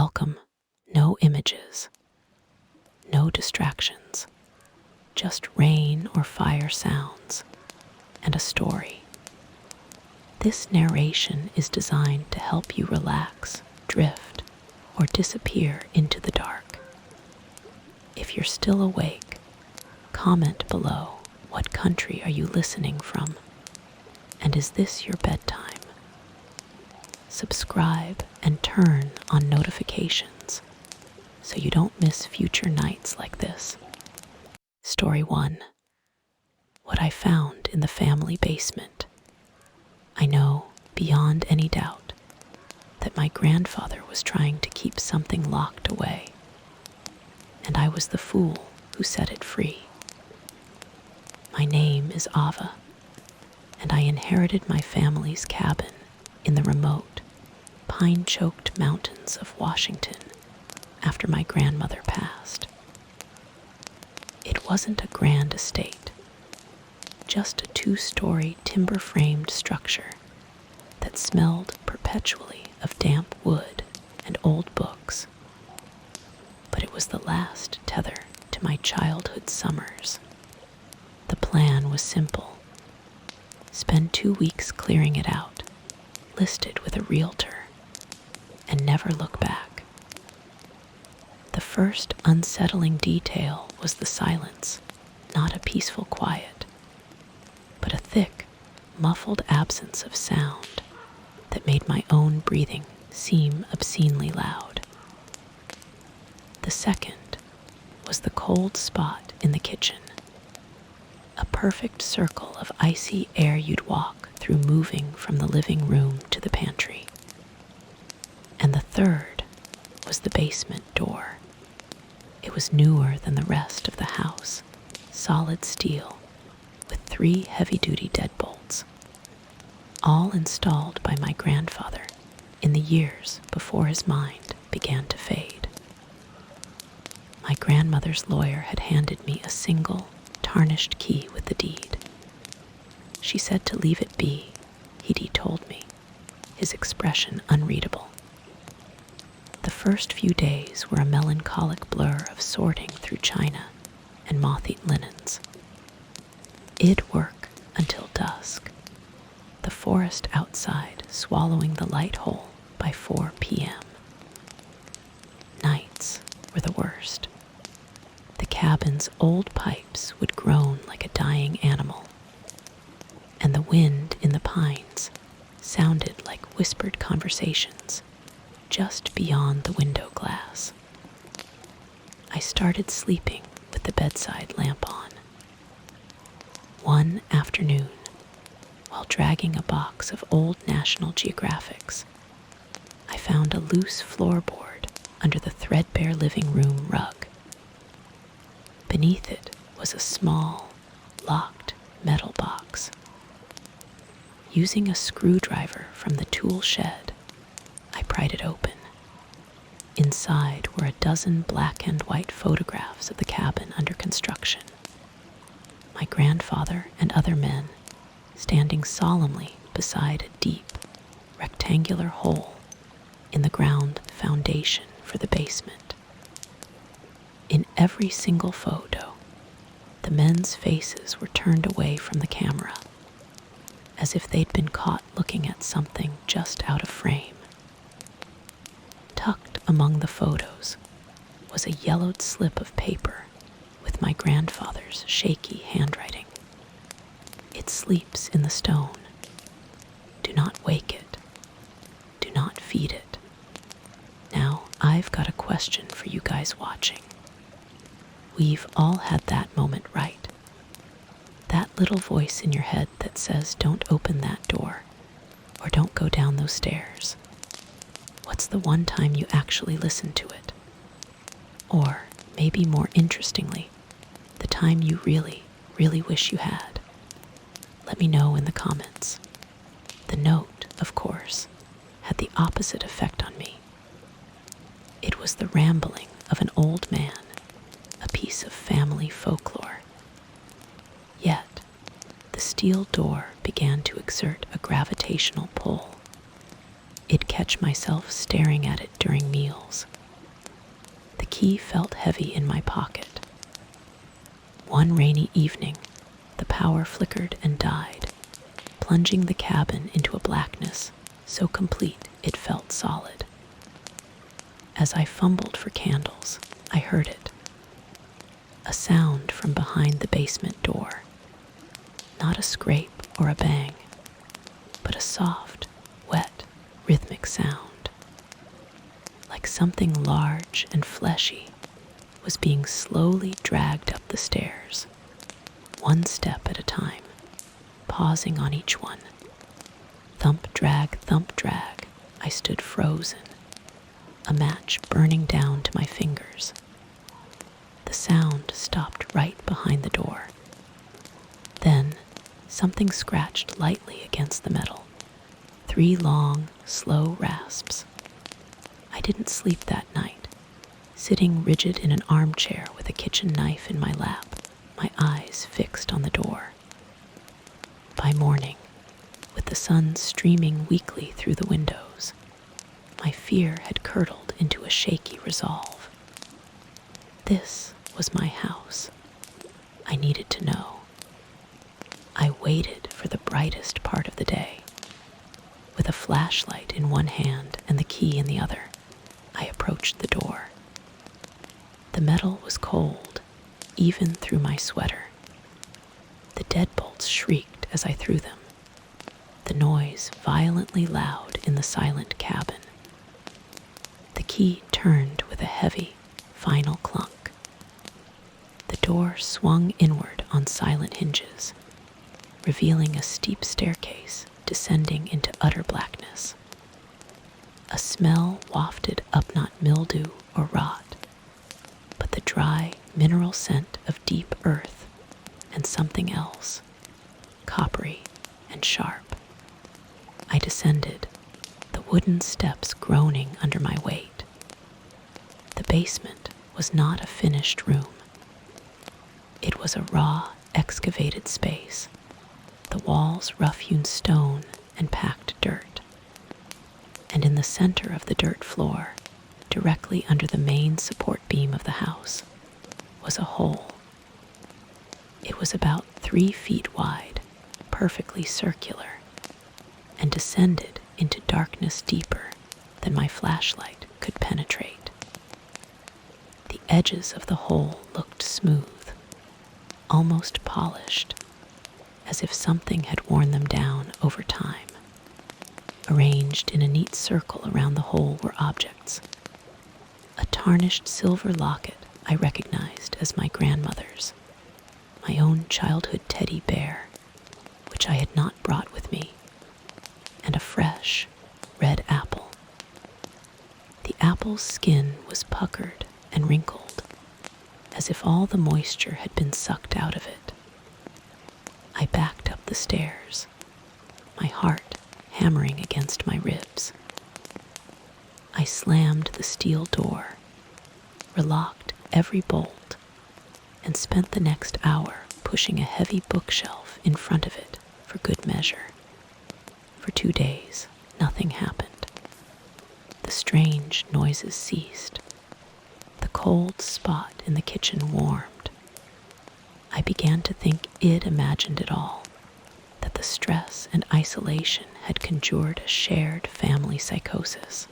welcome no images, no distractions, just rain or fire sounds and a story. This narration is designed to help you relax, drift, or disappear into the dark. If you're still awake, comment below what country are you listening from, and is this your bedtime? Subscribe and turn on notifications so you don't miss future nights like this. Story 1. What I found in the family basement. I know, beyond any doubt, that my grandfather was trying to keep something locked away, and I was the fool who set it free. My name is Ava, and I inherited my family's cabin in the remote, pine-choked mountains of Washington after my grandmother passed. It wasn't a grand estate, just a 2-story timber-framed structure that smelled perpetually of damp wood and old books. But it was the last tether to my childhood summers. The plan was simple. Spend 2 weeks clearing it out, listed with a realtor, and never look back. The first unsettling detail was the silence, not a peaceful quiet, but a thick, muffled absence of sound that made my own breathing seem obscenely loud. The second was the cold spot in the kitchen, a perfect circle of icy air you'd walk through moving from the living room to the pantry. And the third was the basement door. It was newer than the rest of the house, solid steel, with 3 heavy-duty deadbolts, all installed by my grandfather in the years before his mind began to fade. My grandmother's lawyer had handed me a single, tarnished key with the deed. She said to leave it be, he told me, his expression unreadable. The first few days were a melancholic blur of sorting through china and moth-eaten linens. It'd work until dusk, the forest outside swallowing the light whole by 4 p.m. Nights were the worst. The cabin's old pipes would groan like a dying animal, and the wind in the pines sounded like whispered conversations just beyond the window glass. I started sleeping with the bedside lamp on. One afternoon, while dragging a box of old National Geographics, I found a loose floorboard under the threadbare living room rug. Beneath it was a small, locked metal box. Using a screwdriver from the tool shed, I pried it open. Inside were a dozen black and white photographs of the cabin under construction. My grandfather and other men standing solemnly beside a deep, rectangular hole in the ground foundation for the basement. In every single photo, the men's faces were turned away from the camera, as if they'd been caught looking at something just out of frame. Tucked among the photos was a yellowed slip of paper with my grandfather's shaky handwriting. It sleeps in the stone. Do not wake it. Do not feed it. Now, I've got a question for you guys watching. We've all had that moment, right? That little voice in your head that says, don't open that door, or don't go down those stairs. What's the one time you actually listened to it? Or, maybe more interestingly, the time you really, really wish you had? Let me know in the comments. The note, of course, had the opposite effect on me. It was the rambling of an old man, a piece of family folklore. Yet, the steel door began to exert a gravitational pull. It'd catch myself staring at it during meals, key felt heavy in my pocket. One rainy evening, the power flickered and died, plunging the cabin into a blackness so complete it felt solid. As I fumbled for candles, I heard it. A sound from behind the basement door. Not a scrape or a bang, but a soft, wet, rhythmic sound. Like something large and fleshy was being slowly dragged up the stairs, one step at a time, pausing on each one. Thump, drag, I stood frozen, a match burning down to my fingers. The sound stopped right behind the door. Then, something scratched lightly against the metal. 3 long, slow rasps. I didn't sleep that night, sitting rigid in an armchair with a kitchen knife in my lap, my eyes fixed on the door. By morning, with the sun streaming weakly through the windows, my fear had curdled into a shaky resolve. This was my house. I needed to know. I waited for the brightest part of the day. With a flashlight in one hand and the key in the other, I approached the door. The metal was cold, even through my sweater. The deadbolts shrieked as I threw them, the noise violently loud in the silent cabin. The key turned with a heavy, final clunk. The door swung inward on silent hinges, revealing a steep staircase descending into utter blackness. A smell wafted up not mildew or rot, but the dry mineral scent of deep earth and something else, coppery and sharp. I descended, the wooden steps groaning under my weight. The basement was not a finished room. It was a raw, excavated space, the walls rough-hewn stone and packed dirt. And in the center of the dirt floor, directly under the main support beam of the house, was a hole. It was about 3 feet wide, perfectly circular, and descended into darkness deeper than my flashlight could penetrate. The edges of the hole looked smooth, almost polished, as if something had worn them down over time. Arranged in a neat circle around the hole were objects. A tarnished silver locket I recognized as my grandmother's, my own childhood teddy bear, which I had not brought with me, and a fresh, red apple. The apple's skin was puckered and wrinkled, as if all the moisture had been sucked out of it. I backed up the stairs, my heart hammering against my ribs. I slammed the steel door, relocked every bolt, and spent the next hour pushing a heavy bookshelf in front of it for good measure. For 2 days, nothing happened. The strange noises ceased. The cold spot in the kitchen warmed. I began to think Id imagined it all, that the stress and isolation had conjured a shared family psychosis.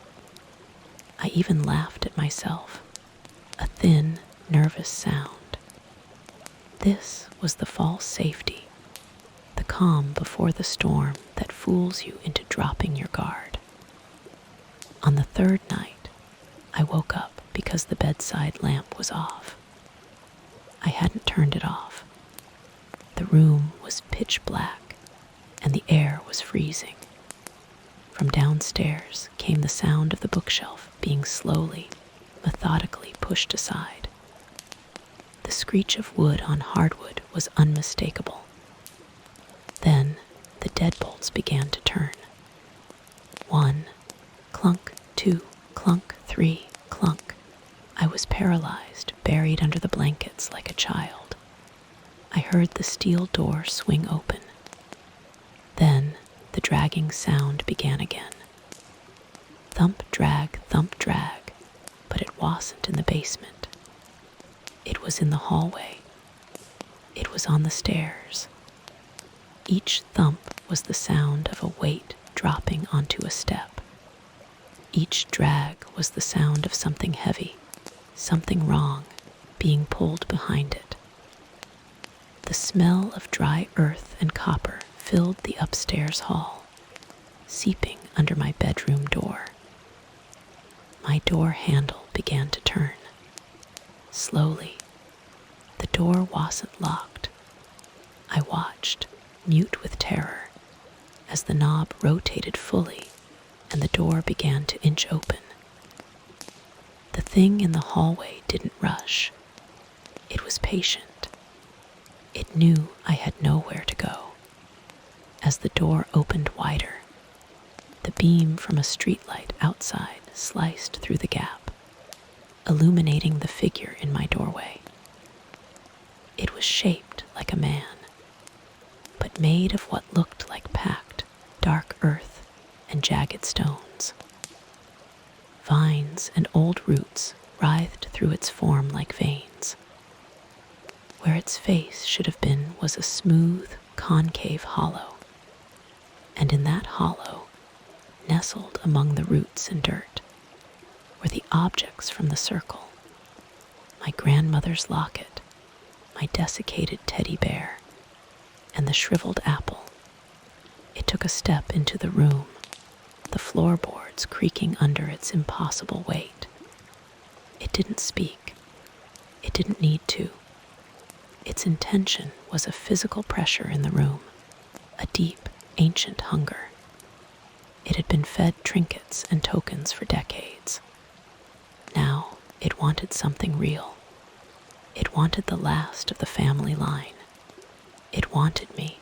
I even laughed at myself, a thin, nervous sound. This was the false safety, the calm before the storm that fools you into dropping your guard. On the 3rd night, I woke up because the bedside lamp was off. I hadn't turned it off. The room was pitch black, and the air was freezing. From downstairs came the sound of the bookshelf being slowly, methodically pushed aside. The screech of wood on hardwood was unmistakable. Then the deadbolts began to turn. 1, clunk, 2, clunk, 3, clunk. I was paralyzed, buried under the blankets like a child. I heard the steel door swing open. Then the dragging sound began again. Thump, drag, but it wasn't in the basement. It was in the hallway. It was on the stairs. Each thump was the sound of a weight dropping onto a step. Each drag was the sound of something heavy, something wrong, being pulled behind it. The smell of dry earth and copper filled the upstairs hall, seeping under my bedroom door. My door handle began to turn. Slowly, the door wasn't locked. I watched, mute with terror, as the knob rotated fully and the door began to inch open. The thing in the hallway didn't rush. It was patient. It knew I had nowhere to go. As the door opened wider, the beam from a streetlight outside sliced through the gap, illuminating the figure in my doorway. It was shaped like a man, but made of what looked like packed, dark earth and jagged stones. Vines and old roots writhed through its form like veins. Where its face should have been was a smooth, concave hollow, and in that hollow, nestled among the roots and dirt, were the objects from the circle: my grandmother's locket, my desiccated teddy bear, and the shriveled apple. It took a step into the room, the floorboards creaking under its impossible weight. It didn't speak. It didn't need to. Its intention was a physical pressure in the room, a deep, ancient hunger. It had been fed trinkets and tokens for decades. Now it wanted something real. It wanted the last of the family line. It wanted me.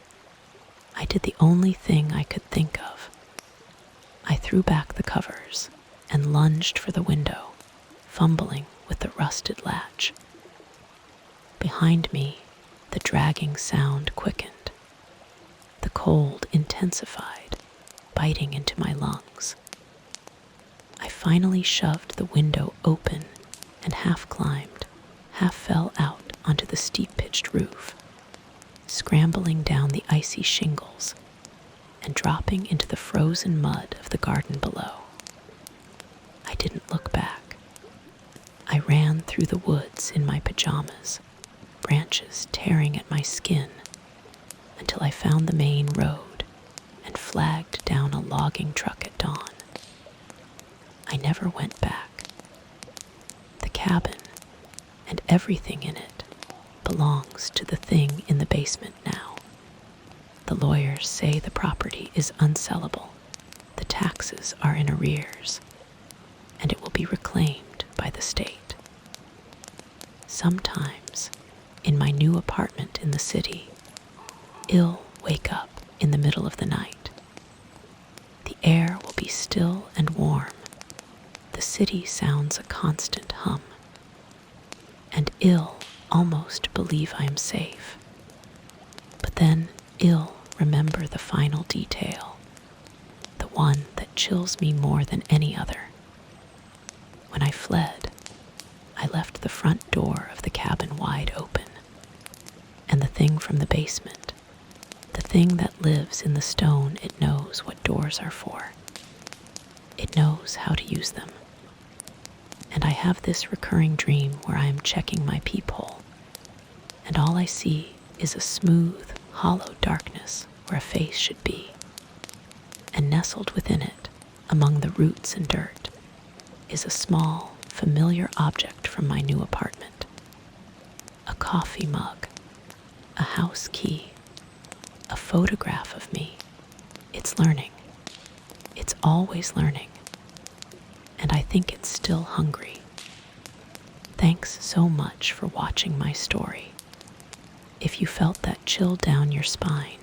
I did the only thing I could think of. I threw back the covers and lunged for the window, fumbling with the rusted latch. Behind me, the dragging sound quickened. The cold intensified, biting into my lungs. I finally shoved the window open and half climbed, half fell out onto the steep-pitched roof, scrambling down the icy shingles and dropping into the frozen mud of the garden below. I didn't look back. I ran through the woods in my pajamas, branches tearing at my skin, until I found the main road and flagged down a logging truck at dawn. I never went back. The cabin and everything in it belongs to the thing in the basement now. The lawyers say the property is unsellable, the taxes are in arrears, and it will be reclaimed by the state. Sometimes, in my new apartment in the city, I'll wake up in the middle of the night. The air will be still and warm. The city sounds a constant hum. And I'll almost believe I am safe. But then I'll remember the final detail, the one that chills me more than any other. When I fled, I left the front door of the cabin wide open, and the thing from the basement, the thing that lives in the stone, it knows what doors are for. It knows how to use them. And I have this recurring dream where I am checking my peephole, and all I see is a smooth, hollow darkness where a face should be. And nestled within it, among the roots and dirt, is a small, familiar object from my new apartment. A coffee mug, a house key, a photograph of me. It's learning. It's always learning. And I think it's still hungry. Thanks so much for watching my story. If you felt that chill down your spine,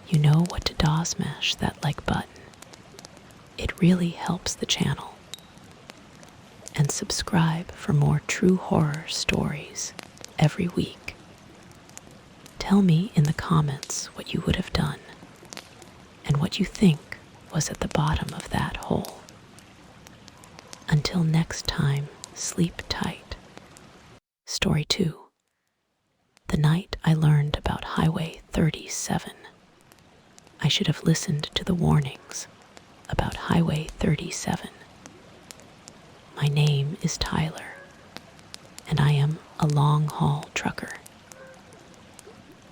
you know what to smash that like button. It really helps the channel. And subscribe for more true horror stories every week. Tell me in the comments what you would have done and what you think was at the bottom of that hole. Until next time, sleep tight. story too. The night I learned about Highway 37, I should have listened to the warnings about Highway 37. My name is Tyler, and I am a long-haul trucker.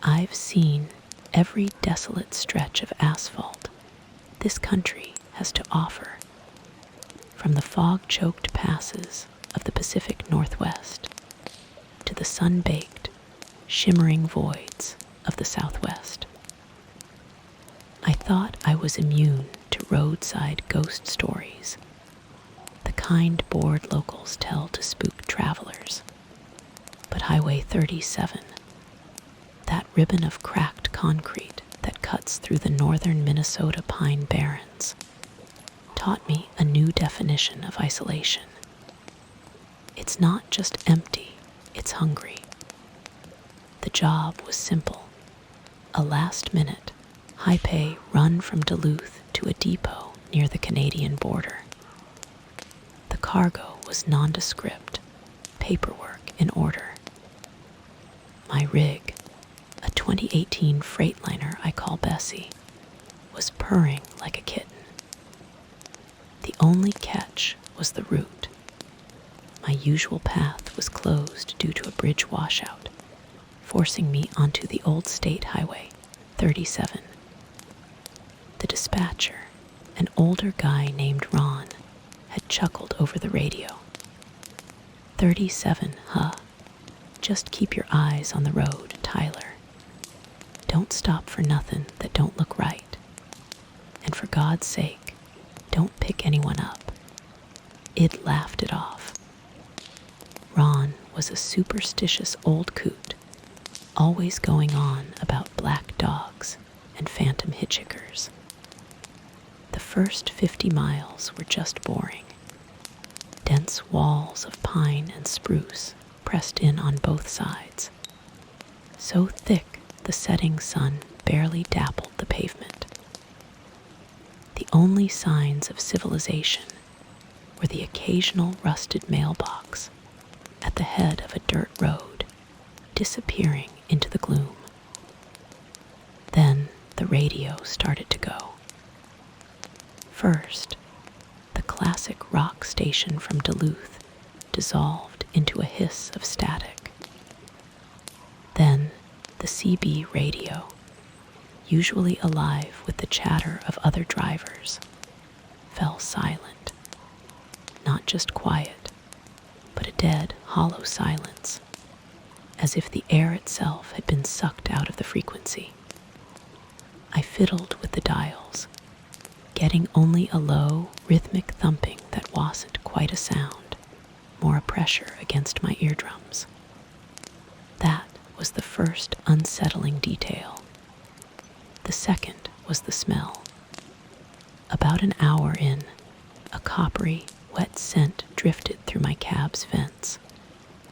I've seen every desolate stretch of asphalt this country has to offer, from the fog-choked passes of the Pacific Northwest to the sun-baked, shimmering voids of the Southwest. I thought I was immune to roadside ghost stories, the kind bored locals tell to spook travelers. But Highway 37, that ribbon of cracked concrete that cuts through the northern Minnesota pine barrens, taught me a new definition of isolation. It's not just empty, it's hungry. The job was simple: a last-minute, high-pay run from Duluth to a depot near the Canadian border. The cargo was nondescript, paperwork in order. My rig, a 2018 Freightliner I call Bessie, was purring like a kitten. The only catch was the route. My usual path was closed due to a bridge washout, forcing me onto the old state highway, 37. The dispatcher, an older guy named Ron, had chuckled over the radio. 37, huh? Just keep your eyes on the road, Tyler. Don't stop for nothing that don't look right. And for God's sake, don't pick anyone up. It laughed it off. Ron was a superstitious old coot, always going on about black dogs and phantom hitchhikers. The first 50 miles were just boring. Dense walls of pine and spruce pressed in on both sides, so thick the setting sun barely dappled the pavement. The only signs of civilization were the occasional rusted mailbox at the head of a dirt road, disappearing into the gloom. Then the radio started to go. First, the classic rock station from Duluth dissolved into a hiss of static. Then the CB radio, usually alive with the chatter of other drivers, fell silent. Not just quiet, but a dead, hollow silence, as if the air itself had been sucked out of the frequency. I fiddled with the dials, getting only a low, rhythmic thumping that wasn't quite a sound, more a pressure against my eardrums. That was the first unsettling detail. The second was the smell. About an hour in, a coppery, wet scent drifted through my cab's vents,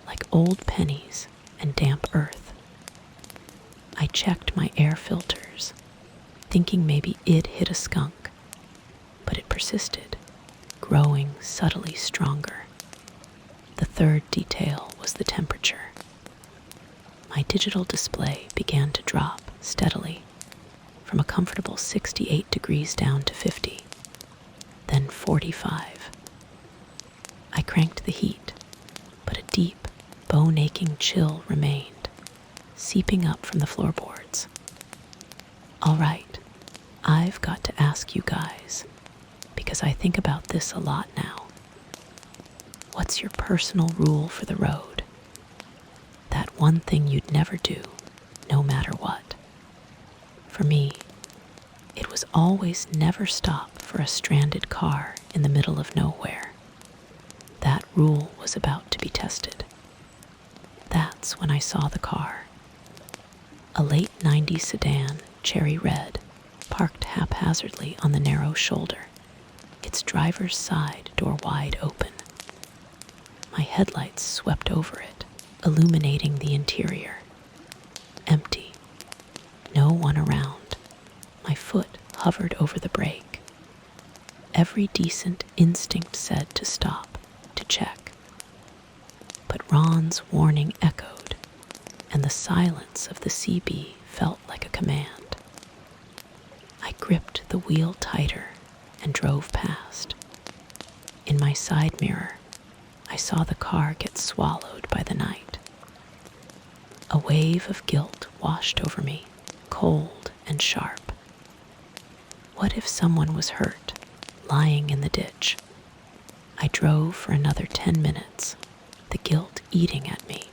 like old pennies and damp earth. I checked my air filters, thinking maybe it hit a skunk, but it persisted, growing subtly stronger. The third detail was the temperature. My digital display began to drop steadily, from a comfortable 68 degrees down to 50, then 45. I cranked the heat, but a deep, bone-aching chill remained, seeping up from the floorboards. All right, I've got to ask you guys, because I think about this a lot now. What's your personal rule for the road? That one thing you'd never do, no matter what. For me, it was always never stop for a stranded car in the middle of nowhere. That rule was about to be tested. That's when I saw the car. A late 90s sedan, cherry red, parked haphazardly on the narrow shoulder, its driver's side door wide open. My headlights swept over it, illuminating the interior. Empty. No one around. My foot hovered over the brake. Every decent instinct said to stop, to check. But Ron's warning echoed, and the silence of the CB felt like a command. I gripped the wheel tighter and drove past. In my side mirror, I saw the car get swallowed by the night. A wave of guilt washed over me, cold and sharp. What if someone was hurt, lying in the ditch? I drove for another 10 minutes, the guilt eating at me.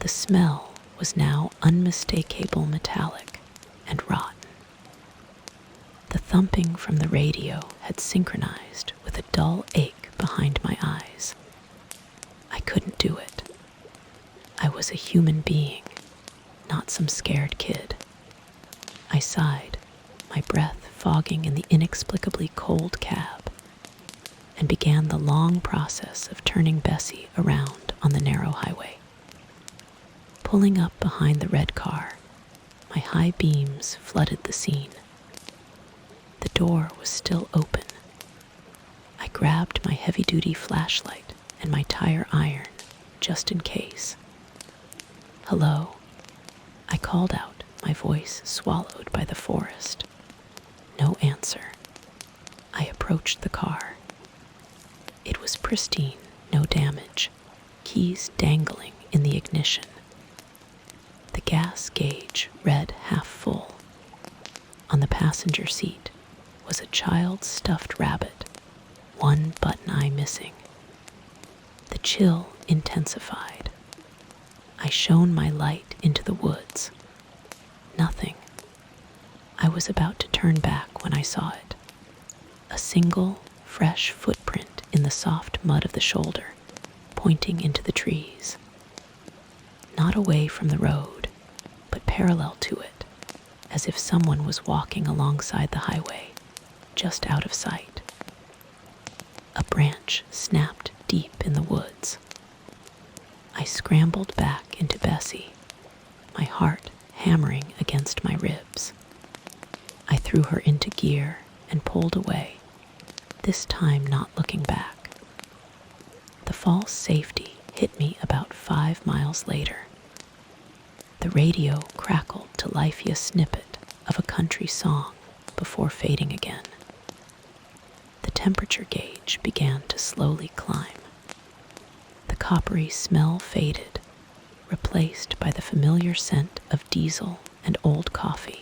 The smell was now unmistakable metallic and rotten. The thumping from the radio had synchronized with a dull ache behind my eyes. I couldn't do it. I was a human being, not some scared kid. I sighed, my breath fogging in the inexplicably cold cab, and began the long process of turning Bessie around on the narrow highway. Pulling up behind the red car, my high beams flooded the scene. The door was still open. I grabbed my heavy-duty flashlight and my tire iron, just in case. "Hello?" I called out, my voice swallowed by the forest. No answer. I approached the car. It was pristine, no damage, keys dangling in the ignition. The gas gauge read half full. On the passenger seat was a child's stuffed rabbit, one button eye missing. The chill intensified. I shone my light into the woods. Nothing. I was about to turn back when I saw it. A single, fresh footprint in the soft mud of the shoulder, pointing into the trees. Not away from the road, but parallel to it, as if someone was walking alongside the highway, just out of sight. A branch snapped deep in the woods. I scrambled back into Bessie, my heart hammering against my ribs. I threw her into gear and pulled away, this time not looking back. The false safety hit me about 5 miles later. The radio crackled to life a snippet of a country song before fading again. The temperature gauge began to slowly climb. The coppery smell faded, replaced by the familiar scent of diesel and old coffee.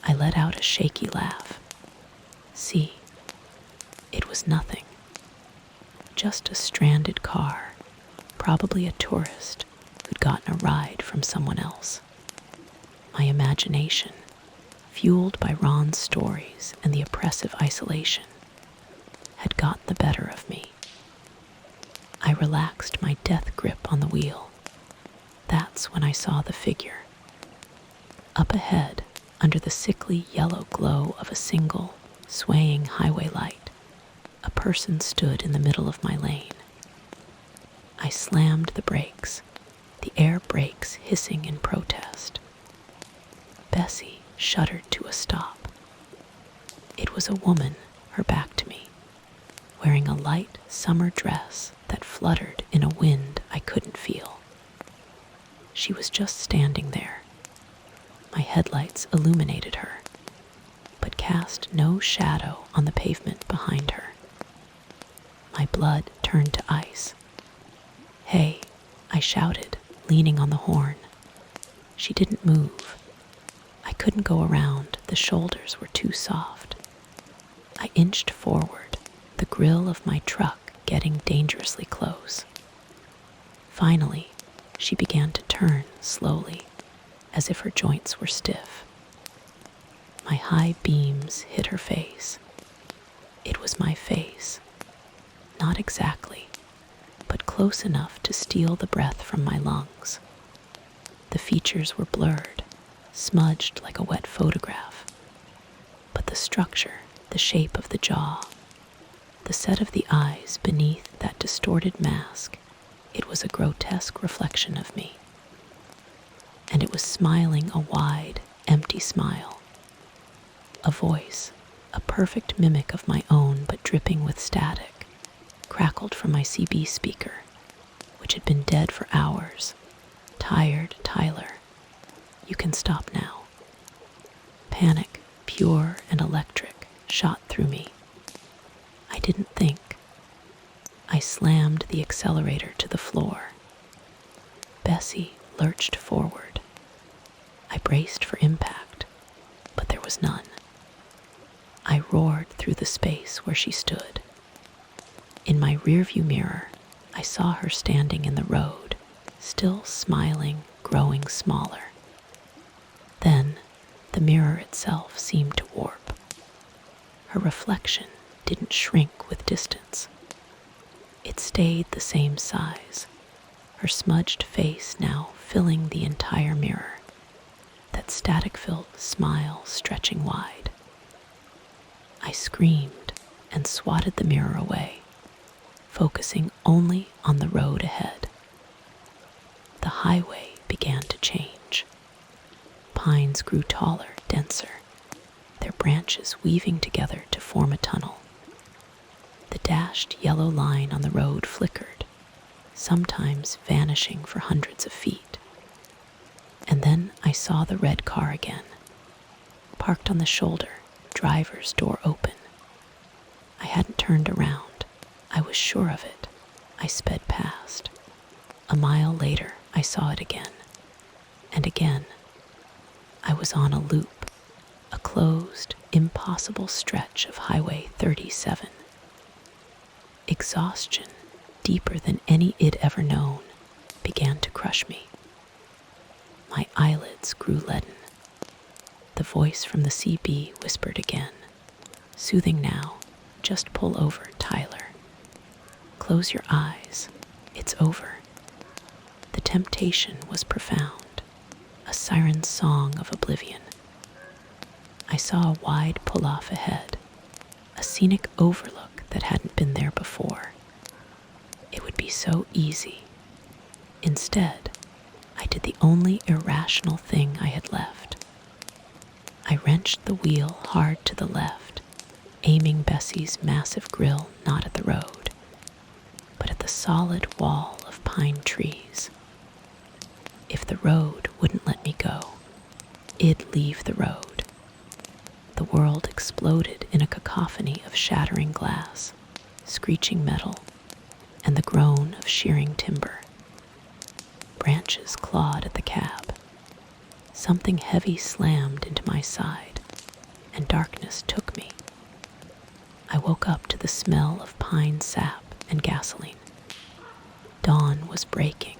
I let out a shaky laugh. See, it was nothing. Just a stranded car, probably a tourist who'd gotten a ride from someone else. My imagination, fueled by Ron's stories and the oppressive isolation, had gotten the better of me. I relaxed my death grip on the wheel. That's when I saw the figure. Up ahead, under the sickly yellow glow of a single, swaying highway light, a person stood in the middle of my lane. I slammed the brakes, the air brakes hissing in protest. Bessie shuddered to a stop. It was a woman, her back to me, wearing a light summer dress that fluttered in a wind I couldn't feel. She was just standing there. My headlights illuminated her, but cast no shadow on the pavement behind her. My blood turned to ice. "Hey," I shouted, leaning on the horn. She didn't move. I couldn't go around, the shoulders were too soft. I inched forward, the grill of my truck getting dangerously close. Finally, she began to turn slowly, as if her joints were stiff. My high beams hit her face. It was my face. Not exactly, but close enough to steal the breath from my lungs. The features were blurred, smudged like a wet photograph. But the structure, the shape of the jaw, the set of the eyes beneath that distorted mask, it was a grotesque reflection of me. And it was smiling a wide, empty smile. A voice, a perfect mimic of my own but dripping with static, crackled from my CB speaker. which had been dead for hours. Tired, Tyler. You can stop now. Panic, pure and electric, shot through me. I didn't think. I slammed the accelerator to the floor. Bessie lurched forward. I braced for impact, but there was none. I roared through the space where she stood. In my rearview mirror, I saw her standing in the road, still smiling, growing smaller. Then, the mirror itself seemed to warp. Her reflection didn't shrink with distance. It stayed the same size, her smudged face now filling the entire mirror, that static-filled smile stretching wide. I screamed and swatted the mirror away, focusing only on the road ahead. The highway began to change. Pines grew taller, denser, their branches weaving together to form a tunnel. The dashed yellow line on the road flickered, sometimes vanishing for hundreds of feet. And then I saw the red car again, parked on the shoulder, driver's door open. I hadn't turned around. I was sure of it. I sped past. A mile later, I saw it again. And again. I was on a loop, a closed, impossible stretch of Highway 37. Exhaustion, deeper than any it'd ever known, began to crush me. My eyelids grew leaden. The voice from the CB whispered again, soothing now, just pull over, Tyler. Close your eyes. It's over. The temptation was profound, a siren's song of oblivion. I saw a wide pull-off ahead, a scenic overlook that hadn't been there before. It would be so easy. Instead, I did the only irrational thing I had left. I wrenched the wheel hard to the left, aiming Bessie's massive grille not at the road, but at the solid wall of pine trees. If the road wouldn't let me go, it'd leave the road. The world exploded in a cacophony of shattering glass, screeching metal, and the groan of shearing timber. Branches clawed at the cab. Something heavy slammed into my side, and darkness took me. I woke up to the smell of pine sap and gasoline. Dawn was breaking,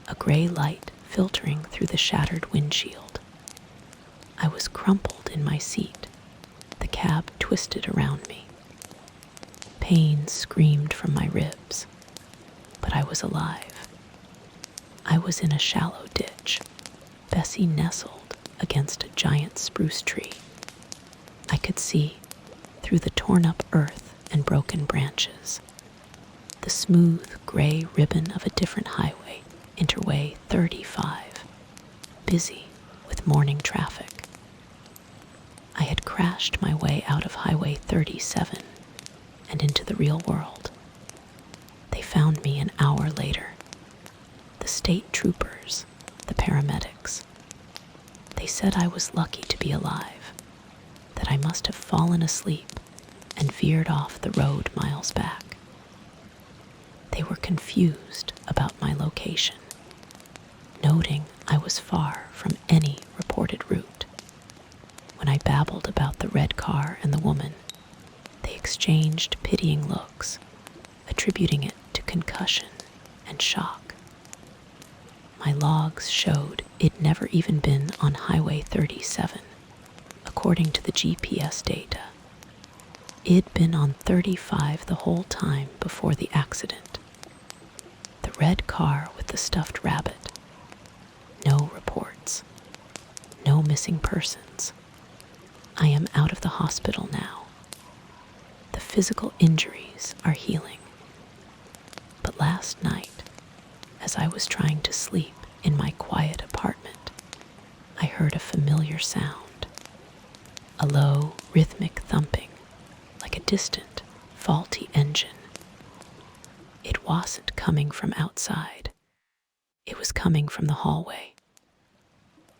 a gray light filtering through the shattered windshield. I was crumpled in my seat, the cab twisted around me. Pain screamed from my ribs, but I was alive. I was in a shallow ditch, Bessie nestled against a giant spruce tree. I could see, through the torn-up earth and broken branches, the smooth gray ribbon of a different highway, Interway 35, busy with morning traffic. I had crashed my way out of Highway 37 and into the real world. They found me an hour later. The state troopers, the paramedics. They said I was lucky to be alive, that I must have fallen asleep and veered off the road miles back. They were confused about my location, noting I was far from any reported route. When I babbled about the red car and the woman, they exchanged pitying looks, attributing it to concussion and shock. My logs showed it'd never even been on Highway 37, according to the GPS data. It'd been on 35 the whole time before the accident. The red car with the stuffed rabbit. No reports. No missing persons. I am out of the hospital now. The physical injuries are healing. But last night, as I was trying to sleep in my quiet apartment, I heard a familiar sound. A low, rhythmic thumping, like a distant, faulty engine. It wasn't coming from outside. It was coming from the hallway.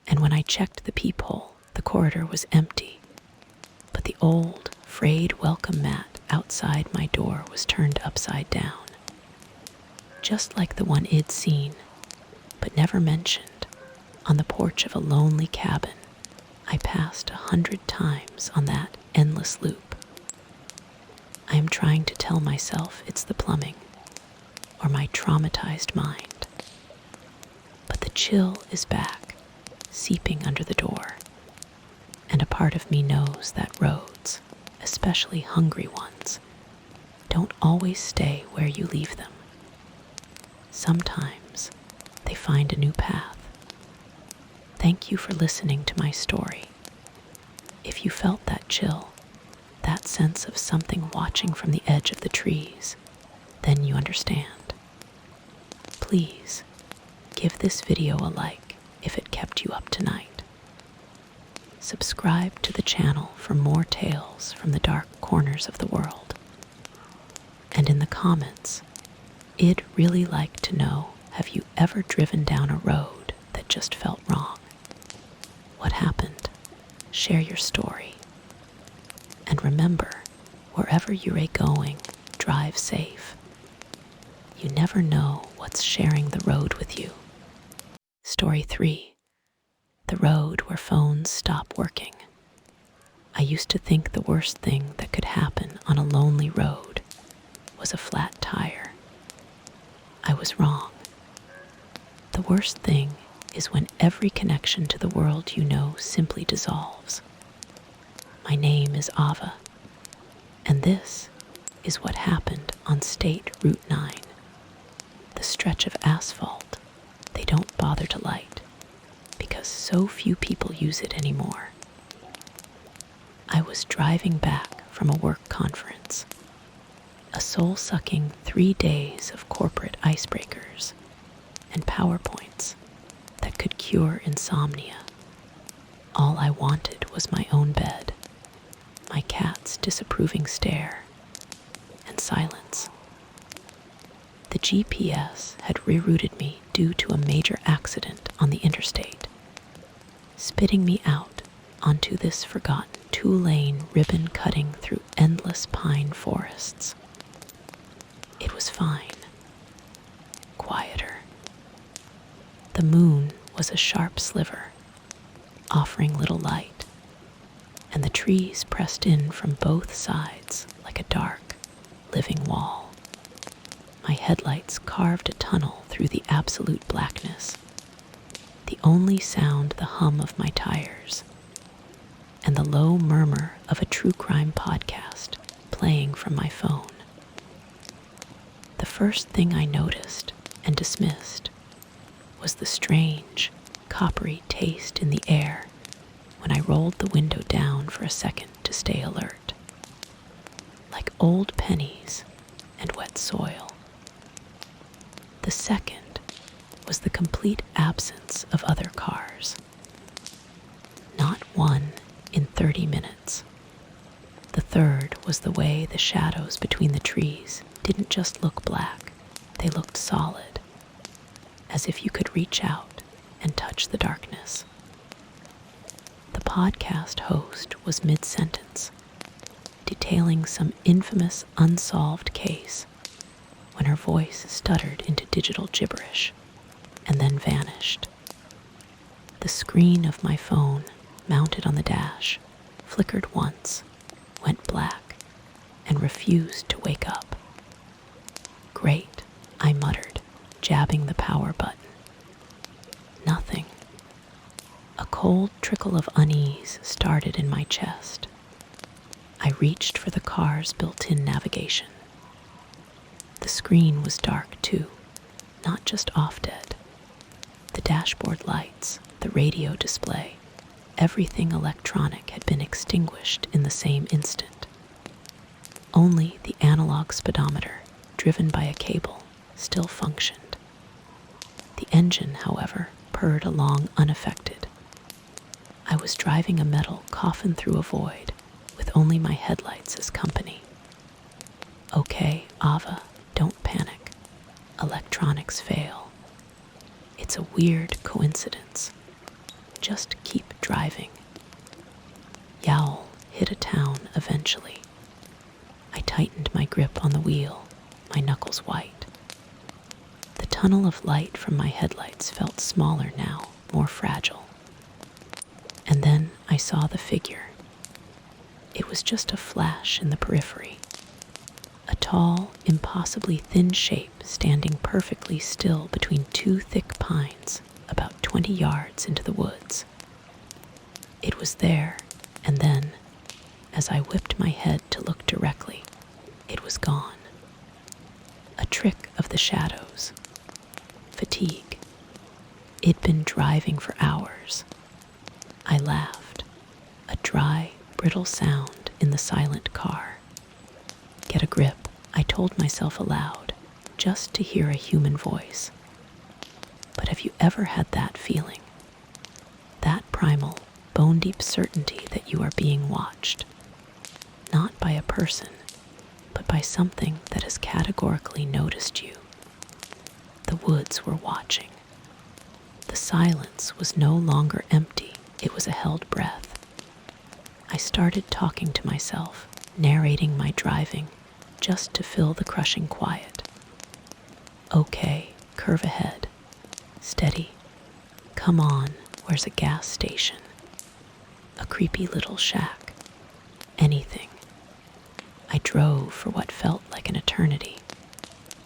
And when I checked the peephole, the corridor was empty, but the old, frayed welcome mat outside my door was turned upside down, just like the one I'd seen, but never mentioned, on the porch of a lonely cabin I passed 100 times on that endless loop. I am trying to tell myself it's the plumbing, or my traumatized mind, but the chill is back, seeping under the door, and a part of me knows that roads, especially hungry ones, don't always stay where you leave them. Sometimes they find a new path. Thank you for listening to my story. If you felt that chill, that sense of something watching from the edge of the trees, then you understand. Please, give this video a like if it kept you up tonight. Subscribe to the channel for more tales from the dark corners of the world. And in the comments, I'd really like to know, have you ever driven down a road that just felt wrong? What happened? Share your story. And remember, wherever you're going, drive safe. You never know what's sharing the road with you. Story 3. The road where phones stop working. I used to think the worst thing that could happen on a lonely road was a flat tire. I was wrong. The worst thing is when every connection to the world you know simply dissolves. My name is Ava, and this is what happened on State Route 9, the stretch of asphalt they don't bother to light because so few people use it anymore. I was driving back from a work conference, a soul-sucking 3 days of corporate icebreakers and PowerPoints that could cure insomnia. All I wanted was my own bed, my cat's disapproving stare, and silence. The GPS had rerouted me due to a major accident on the interstate, spitting me out onto this forgotten 2-lane ribbon cutting through endless pine forests. It was fine. Quieter. The moon was a sharp sliver, offering little light, and the trees pressed in from both sides like a dark, living wall. My headlights carved a tunnel through the absolute blackness, the only sound the hum of my tires, and the low murmur of a true crime podcast playing from my phone. The first thing I noticed and dismissed was the strange, coppery taste in the air when I rolled the window down for a second to stay alert. Like old pennies and wet soil. The second was the complete absence of other cars. Not one in 30 minutes. The third was the way the shadows between the trees didn't just look black, they looked solid, as if you could reach out and touch the darkness. The podcast host was mid-sentence, detailing some infamous unsolved case, when her voice stuttered into digital gibberish and then vanished. The screen of my phone, mounted on the dash, flickered once, went black, and refused to wake up. Great, I muttered, jabbing the power button. Nothing. A cold trickle of unease started in my chest. I reached for the car's built-in navigation. The screen was dark too, not just off-dead. The dashboard lights, the radio display, everything electronic had been extinguished in the same instant. Only the analog speedometer, driven by a cable, still functioned. The engine, however, purred along unaffected. I was driving a metal coffin through a void, with only my headlights as company. Okay, Ava, don't panic. electronics fail. It's a weird coincidence. Just keep driving. Yowl hit a town eventually. I tightened my grip on the wheel, my knuckles white. The tunnel of light from my headlights felt smaller now, more fragile. And then I saw the figure. It was just a flash in the periphery. A tall, impossibly thin shape standing perfectly still between two thick pines about 20 yards into the woods. It was there, and then, as I whipped my head to look directly, it was gone. A trick of the shadows. Fatigue. It'd been driving for hours. I laughed. A dry, brittle sound in the silent car. Get a grip, I told myself aloud, just to hear a human voice. But have you ever had that feeling? That primal, bone-deep certainty that you are being watched. Not by a person, but by something that has categorically noticed you. The woods were watching. The silence was no longer empty, it was a held breath. I started talking to myself, narrating my driving, just to fill the crushing quiet. Okay, curve ahead. Steady. Come on, where's a gas station? A creepy little shack. Anything. I drove for what felt like an eternity.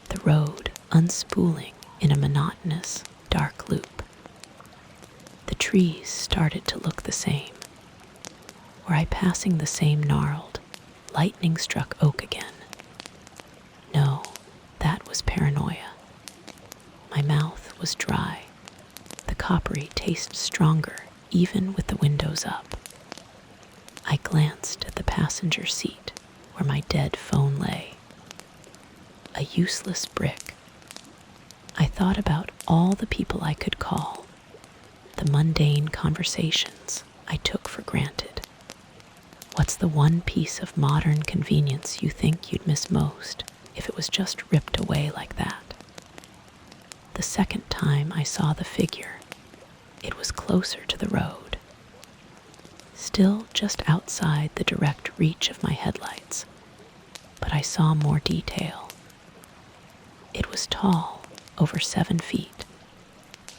The road unspooling in a monotonous, dark loop. The trees started to look the same. Were I passing the same gnarled, lightning-struck oak again? No, that was paranoia. My mouth was dry. The coppery taste stronger, even with the windows up. I glanced at the passenger seat where my dead phone lay. A useless brick. I thought about all the people I could call, the mundane conversations I took for granted. What's the one piece of modern convenience you think you'd miss most if it was just ripped away like that? The second time I saw the figure, it was closer to the road. Still just outside the direct reach of my headlights, but I saw more detail. It was tall, over 7 feet,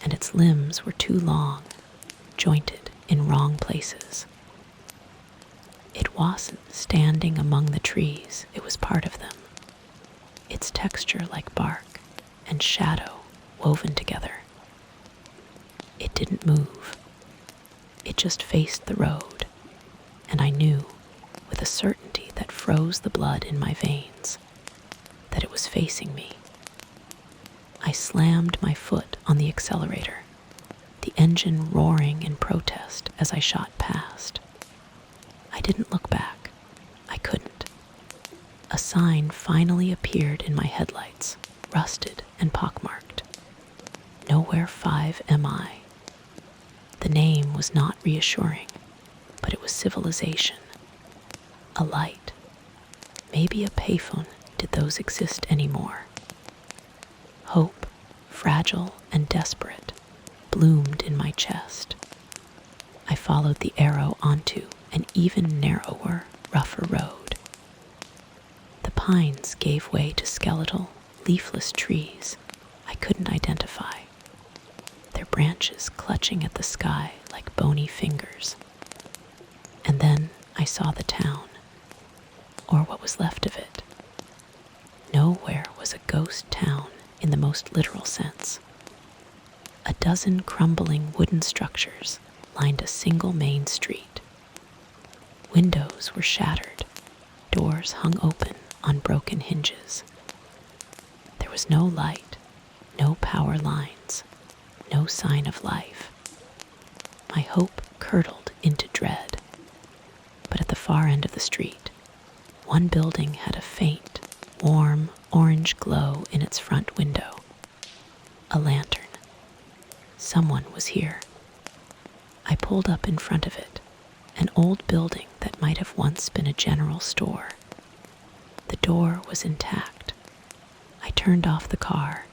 and its limbs were too long, jointed in wrong places. It wasn't standing among the trees, it was part of them. Its texture like bark and shadow woven together. It didn't move. It just faced the road, and I knew, with a certainty that froze the blood in my veins, that it was facing me. I slammed my foot on the accelerator, the engine roaring in protest as I shot past. I didn't look back. I couldn't. A sign finally appeared in my headlights, rusted and pockmarked. Nowhere 5 MI. The name was not reassuring, but it was civilization. A light. Maybe a payphone. Did those exist anymore? Hope, fragile and desperate, bloomed in my chest. I followed the arrow onto an even narrower, rougher road. The pines gave way to skeletal, leafless trees I couldn't identify, their branches clutching at the sky like bony fingers. And then I saw the town, or what was left of it. Nowhere was a ghost town in the most literal sense. A dozen crumbling wooden structures lined a single main street. Windows were shattered, doors hung open on broken hinges. There was no light, no power lines, no sign of life. My hope curdled into dread. But at the far end of the street, one building had a faint, warm, orange glow in its front window. A lantern. Someone was here. I pulled up in front of it, an old building that might have once been a general store. The door was intact. I turned off the car,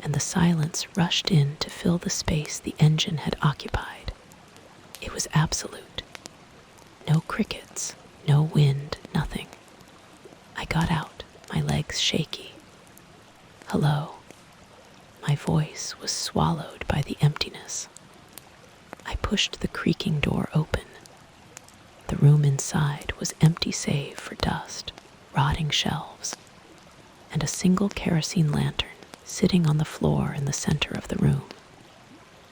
and the silence rushed in to fill the space the engine had occupied. It was absolute. No crickets, no wind, nothing. I got out, my legs shaky. Hello. My voice was swallowed by the emptiness. I pushed the creaking door open. The room inside was empty save for dust, rotting shelves, and a single kerosene lantern sitting on the floor in the center of the room,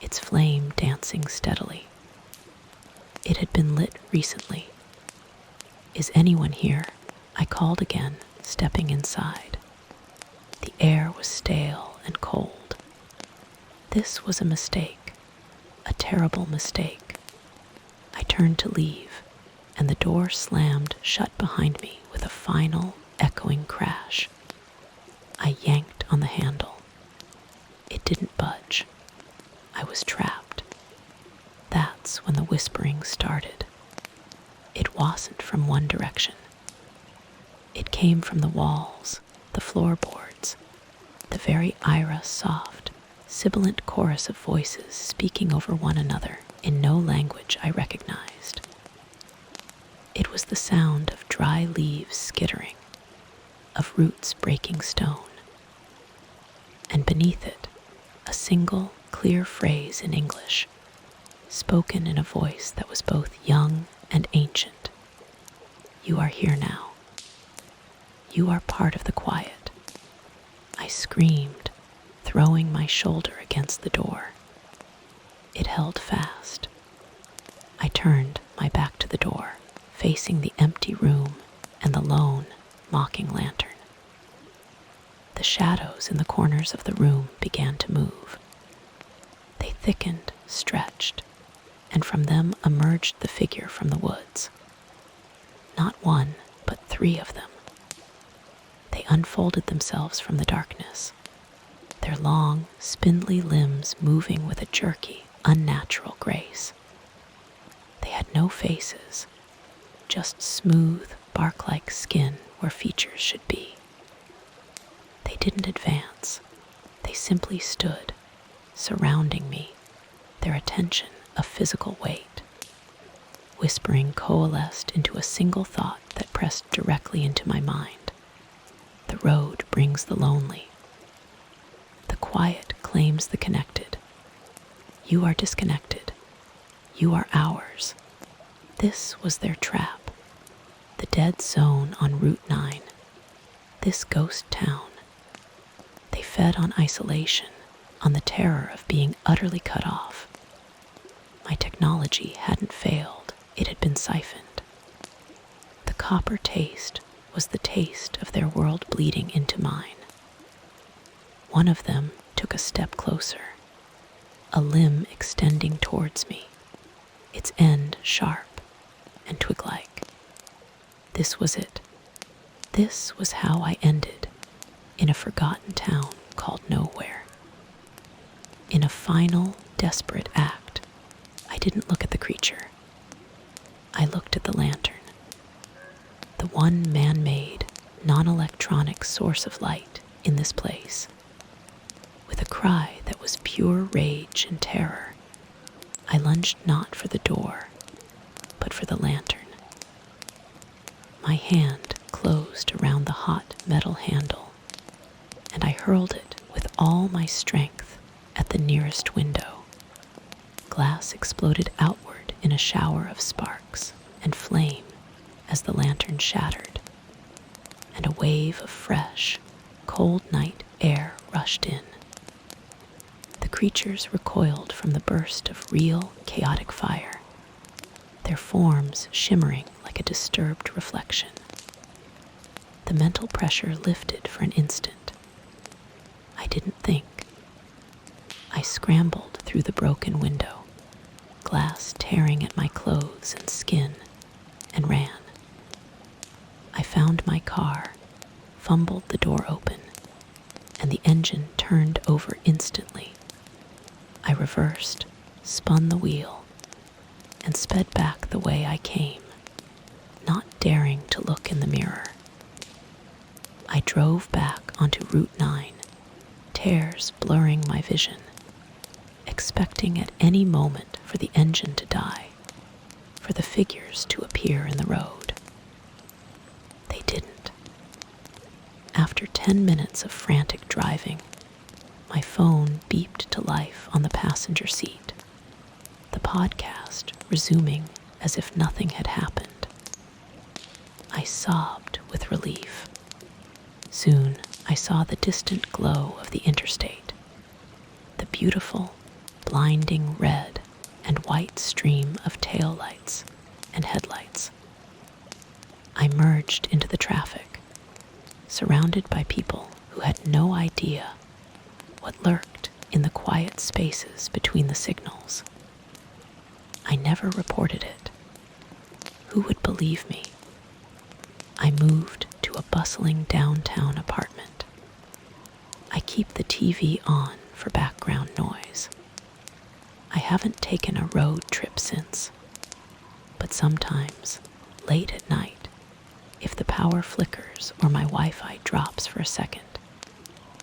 its flame dancing steadily. It had been lit recently. "Is anyone here?" I called again, stepping inside. The air was stale and cold. This was a mistake, a terrible mistake. I turned to leave, and the door slammed shut behind me with a final, echoing crash. I yanked on the handle. It didn't budge. I was trapped. That's when the whispering started. It wasn't from one direction. It came from the walls, the floorboards, the very soft, sibilant chorus of voices speaking over one another in no language I recognized. It was the sound of dry leaves skittering, of roots breaking stone, and beneath it, a single, clear phrase in English, spoken in a voice that was both young and ancient. "You are here now. You are part of the quiet." I screamed, throwing my shoulder against the door. It held fast. I turned my back to the door, facing the empty room and the lone, mocking lantern. The shadows in the corners of the room began to move. They thickened, stretched, and from them emerged the figure from the woods. Not one, but 3 of them. They unfolded themselves from the darkness, their long, spindly limbs moving with a jerky, unnatural grace. They had no faces, just smooth, bark-like skin where features should be. They didn't advance. They simply stood, surrounding me, their attention a physical weight. Whispering coalesced into a single thought that pressed directly into my mind. The road brings the lonely. The quiet claims the connected. You are disconnected. You are ours. This was their trap. The dead zone on Route 9. This ghost town. They fed on isolation, on the terror of being utterly cut off. My technology hadn't failed. It had been siphoned. The copper taste was the taste of their world bleeding into mine. One of them took a step closer, a limb extending towards me, its end sharp and twig-like. This was it. This was how I ended in a forgotten town called Nowhere. In a final, desperate act, I didn't look at the creature. I looked at the lantern, the one man-made, non-electronic source of light in this place. With a cry that was pure rage and terror, I lunged not for the door, but for the lantern. My hand closed around the hot metal handle, and I hurled it with all my strength at the nearest window. Glass exploded outward in a shower of sparks and flame as the lantern shattered, and a wave of fresh, cold night air rushed in. The creatures recoiled from the burst of real, chaotic fire, their forms shimmering like a disturbed reflection. The mental pressure lifted for an instant. I didn't think. I scrambled through the broken window, glass tearing at my clothes and skin, and ran. I found my car, fumbled the door open, and the engine turned over instantly. I reversed, spun the wheel, and sped back the way I came, not daring to look in the mirror. I drove back onto Route 9, tears blurring my vision, expecting at any moment for the engine to die, for the figures to appear in the road. They didn't. After 10 minutes of frantic driving, my phone beeped to life on the passenger seat, the podcast resuming as if nothing had happened. I sobbed with relief. Soon I saw the distant glow of the interstate, the beautiful, blinding red and white stream of taillights and headlights. I merged into the traffic, surrounded by people who had no idea what lurked in the quiet spaces between the signals. I never reported it. Who would believe me? I moved to a bustling downtown apartment. I keep the TV on for background noise. I haven't taken a road trip since, but sometimes, late at night, if the power flickers or my Wi-Fi drops for a second,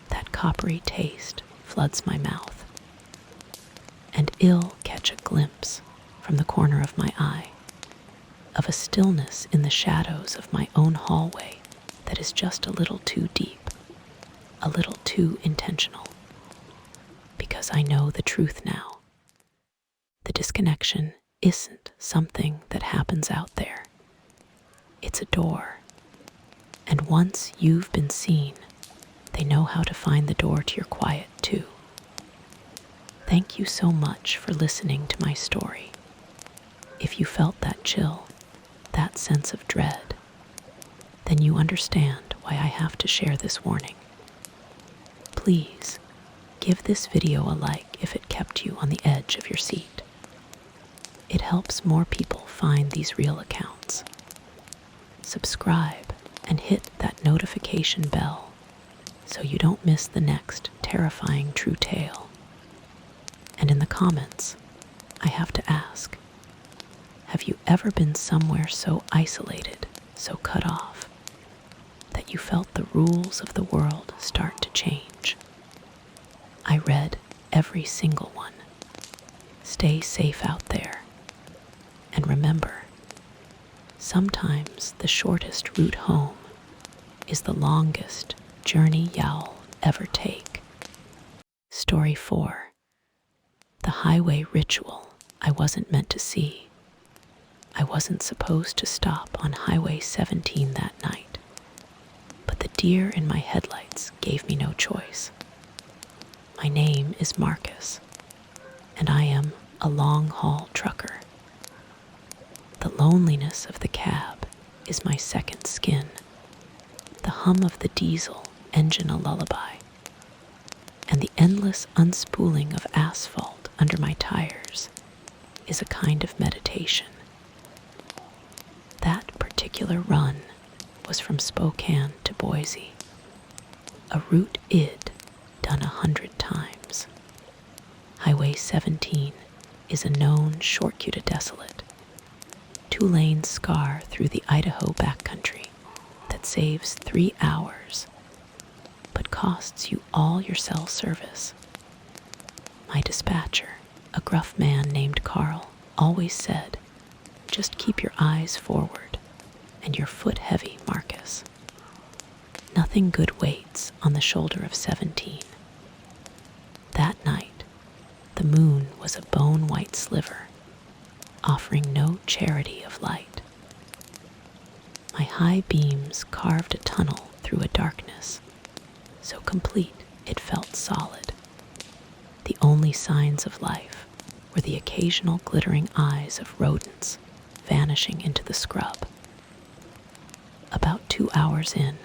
that coppery taste floods my mouth, and I'll catch a glimpse from the corner of my eye of a stillness in the shadows of my own hallway that is just a little too deep, a little too intentional. Because I know the truth now. The disconnection isn't something that happens out there. It's a door. And once you've been seen, they know how to find the door to your quiet too. Thank you so much for listening to my story. If you felt that chill, that sense of dread, then you understand why I have to share this warning. Please, give this video a like if it kept you on the edge of your seat. It helps more people find these real accounts. Subscribe and hit that notification bell so you don't miss the next terrifying true tale. And in the comments, I have to ask, have you ever been somewhere so isolated, so cut off, that you felt the rules of the world start to change? I read every single one. Stay safe out there. And remember, sometimes the shortest route home is the longest journey you'll ever take. Story 4. The highway ritual I wasn't meant to see. I wasn't supposed to stop on Highway 17 that night, but the deer in my headlights gave me no choice. My name is Marcus, and I am a long-haul trucker. The loneliness of the cab is my second skin, the hum of the diesel engine a lullaby, and the endless unspooling of asphalt under my tires is a kind of meditation. That particular run was from Spokane to Boise, a route I'd done 100 times. Highway 17 is a known short-cuta desolate, two-lane scar through the Idaho backcountry that saves 3 hours, but costs you all your cell service. My dispatcher, a gruff man named Carl, always said, "Just keep your eyes forward and your foot heavy, Marcus." Nothing good waits on the shoulder of 17. That night, the moon was a bone-white sliver, offering no charity of light. My high beams carved a tunnel through a darkness, so complete it felt solid. The only signs of life were the occasional glittering eyes of rodents vanishing into the scrub. About 2 hours in,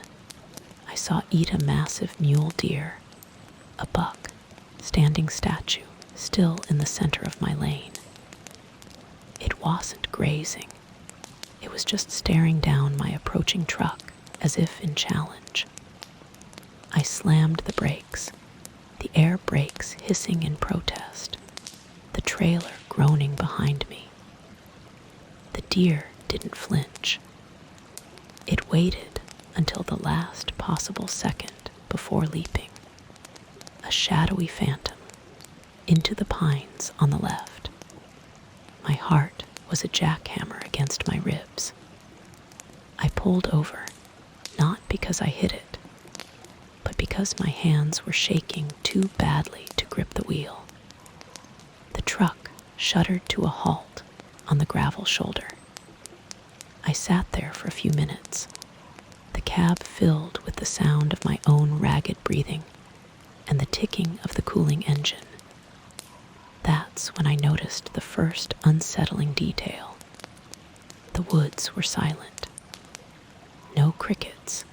I saw eat a massive mule deer, a buck, standing statue, still in the center of my lane. It wasn't grazing. It was just staring down my approaching truck as if in challenge. I slammed the brakes, the air brakes hissing in protest, the trailer groaning behind me. The deer didn't flinch. It waited until the last possible second before leaping, a shadowy phantom, into the pines on the left. My heart was a jackhammer against my ribs. I pulled over, not because I hit it, but because my hands were shaking too badly to grip the wheel. The truck shuddered to a halt on the gravel shoulder. I sat there for a few minutes, the cab filled with the sound of my own ragged breathing and the ticking of the cooling engine. That's when I noticed the first unsettling detail. The woods were silent. No crickets,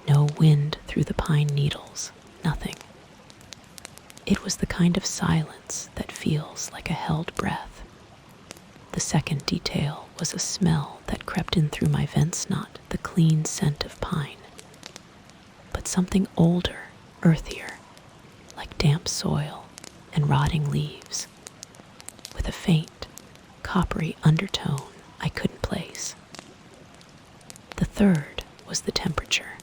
no wind through the pine needles, nothing. It was the kind of silence that feels like a held breath. The second detail was a smell that crept in through my vents, not the clean scent of pine, but something older, earthier, like damp soil and rotting leaves, with a faint, coppery undertone I couldn't place. The third was the temperature.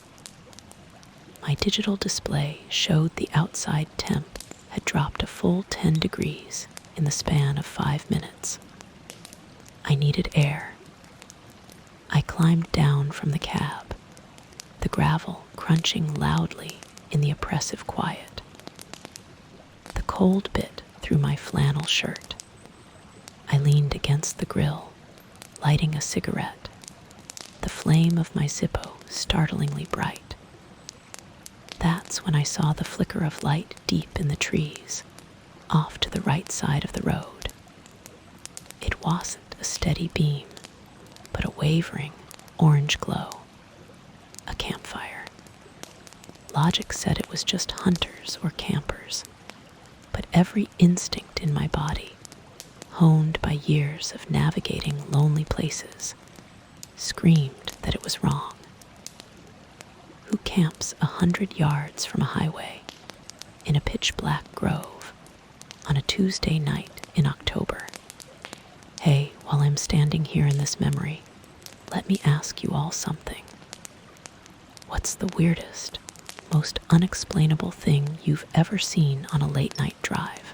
My digital display showed the outside temp had dropped a full 10 degrees in the span of 5 minutes. I needed air. I climbed down from the cab, the gravel crunching loudly in the oppressive quiet. The cold bit through my flannel shirt. I leaned against the grill, lighting a cigarette, the flame of my Zippo startlingly bright. That's when I saw the flicker of light deep in the trees, off to the right side of the road. It wasn't a steady beam, but a wavering orange glow. A campfire. Logic said it was just hunters or campers, but every instinct in my body, honed by years of navigating lonely places, screamed that it was wrong. Who camps 100 yards from a highway in a pitch-black grove on a Tuesday night in October? Hey, while I'm standing here in this memory, let me ask you all something. What's the weirdest, most unexplainable thing you've ever seen on a late-night drive?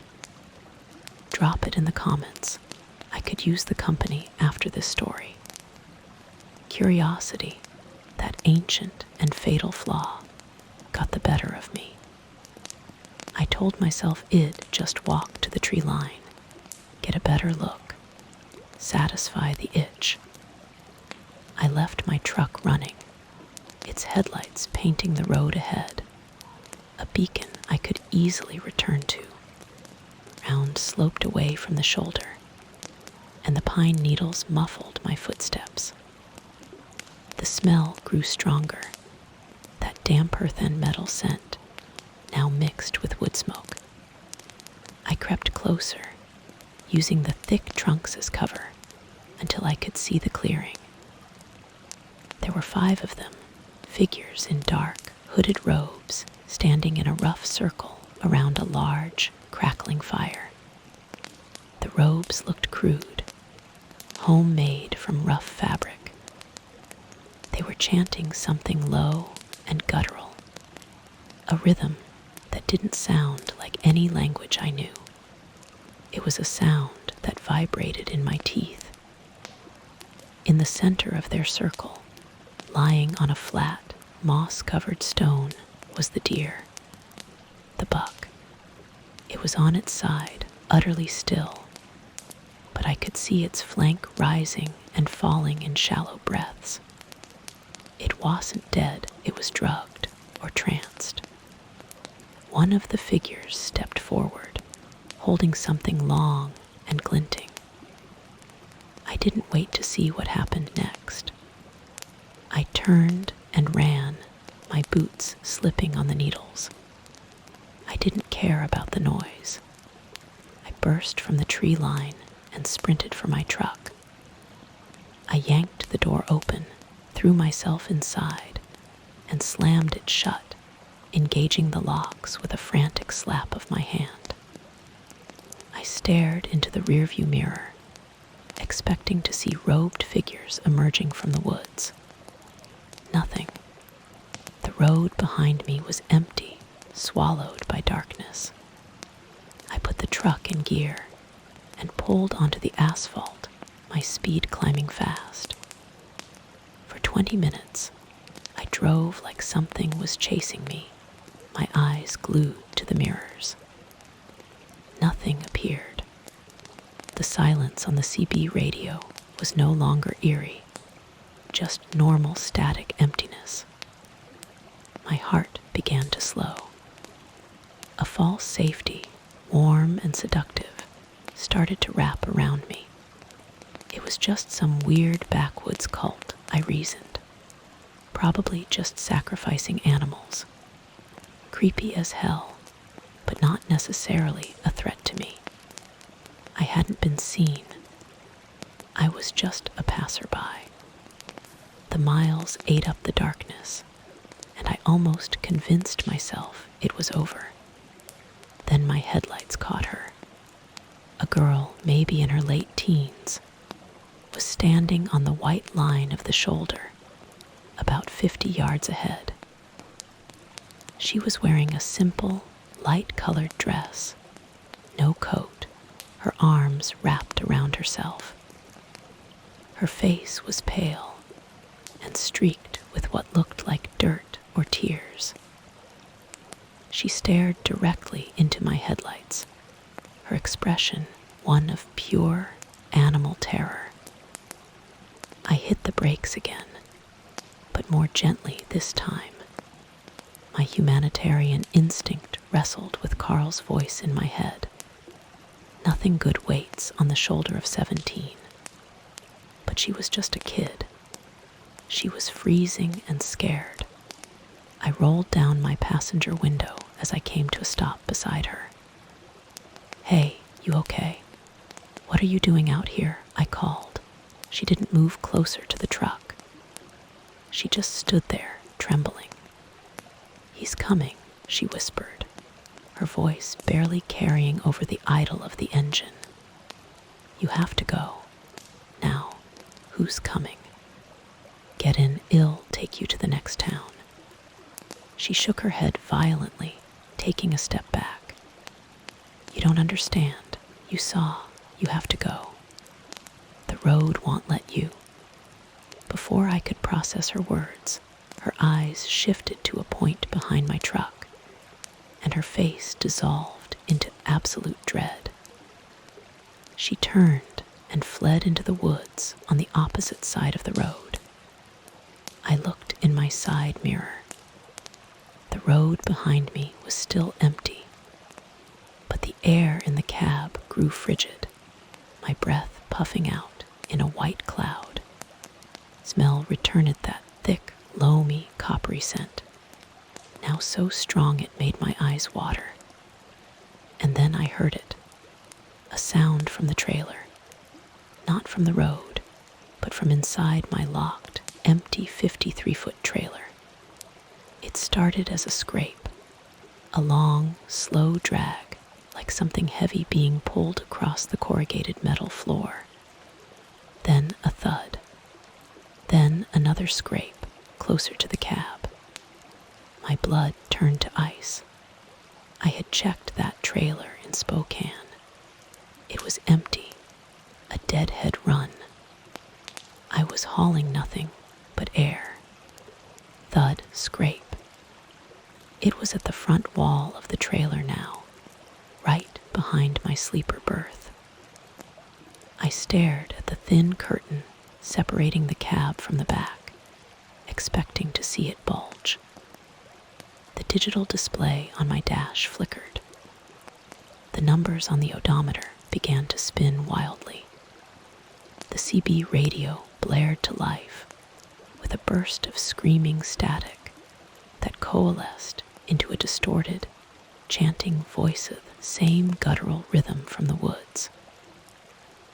Drop it in the comments. I could use the company after this story. Curiosity, that ancient and fatal flaw, got the better of me. I told myself I'd just walk to the tree line, get a better look, satisfy the itch. I left my truck running, its headlights painting the road ahead, a beacon I could easily return to. Round sloped away from the shoulder, and the pine needles muffled my footsteps. The smell grew stronger, that damp earth and metal scent, now mixed with wood smoke. I crept closer, using the thick trunks as cover, until I could see the clearing. There were 5 of them, figures in dark, hooded robes, standing in a rough circle around a large, crackling fire. The robes looked crude, homemade from rough fabric. They were chanting something low and guttural, a rhythm that didn't sound like any language I knew. It was a sound that vibrated in my teeth. In the center of their circle, lying on a flat, moss-covered stone, was the deer, the buck. It was on its side, utterly still, but I could see its flank rising and falling in shallow breaths. It wasn't dead, it was drugged or tranced. One of the figures stepped forward, holding something long and glinting. I didn't wait to see what happened next. I turned and ran, my boots slipping on the needles. I didn't care about the noise. I burst from the tree line and sprinted for my truck. I yanked the door open, threw myself inside, and slammed it shut, engaging the locks with a frantic slap of my hand. I stared into the rearview mirror, expecting to see robed figures emerging from the woods. Nothing. The road behind me was empty, swallowed by darkness. I put the truck in gear and pulled onto the asphalt, my speed climbing fast. For 20 minutes, I drove like something was chasing me, my eyes glued to the mirrors. Nothing appeared. The silence on the CB radio was no longer eerie, just normal static emptiness. My heart began to slow. A false safety, warm and seductive, started to wrap around me. It was just some weird backwoods cult, I reasoned. Probably just sacrificing animals. Creepy as hell, but not necessarily a threat to me. I hadn't been seen. I was just a passerby. The miles ate up the darkness, and I almost convinced myself it was over. Then my headlights caught her. A girl, maybe in her late teens, was standing on the white line of the shoulder, about 50 yards ahead. She was wearing a simple, light-colored dress, no coat, her arms wrapped around herself. Her face was pale and streaked with what looked like dirt or tears. She stared directly into my headlights, her expression one of pure animal terror. I hit the brakes again, but more gently this time. My humanitarian instinct wrestled with Carl's voice in my head. Nothing good waits on the shoulder of 17. But she was just a kid. She was freezing and scared. I rolled down my passenger window as I came to a stop beside her. "Hey, you okay? What are you doing out here?" I called. She didn't move closer to the truck. She just stood there, trembling. "He's coming," she whispered, her voice barely carrying over the idle of the engine. "You have to go. Now, who's coming? Get in, I'll take you to the next town." She shook her head violently, taking a step back. "You don't understand. You saw. You have to go. The road won't let you." Before I could process her words, her eyes shifted to a point behind my truck, and her face dissolved into absolute dread. She turned and fled into the woods on the opposite side of the road. I looked in my side mirror. The road behind me was still empty, but the air in the cab grew frigid, my breath puffing out in a white cloud. Smell returned that thick, loamy, coppery scent, now so strong it made my eyes water. And then I heard it, a sound from the trailer, not from the road, but from inside my locked, empty 53-foot trailer. It started as a scrape, a long, slow drag, like something heavy being pulled across the corrugated metal floor. Then a thud. Then another scrape, closer to the cab. My blood turned to ice. I had checked that trailer in Spokane. It was empty, a deadhead run. I was hauling nothing but air. Thud, scrape. It was at the front wall of the trailer now, right behind my sleeper berth. I stared at the thin curtain separating the cab from the back, expecting to see it bulge. The digital display on my dash flickered. The numbers on the odometer began to spin wildly. The CB radio blared to life with a burst of screaming static that coalesced into a distorted, chanting voice of the same guttural rhythm from the woods.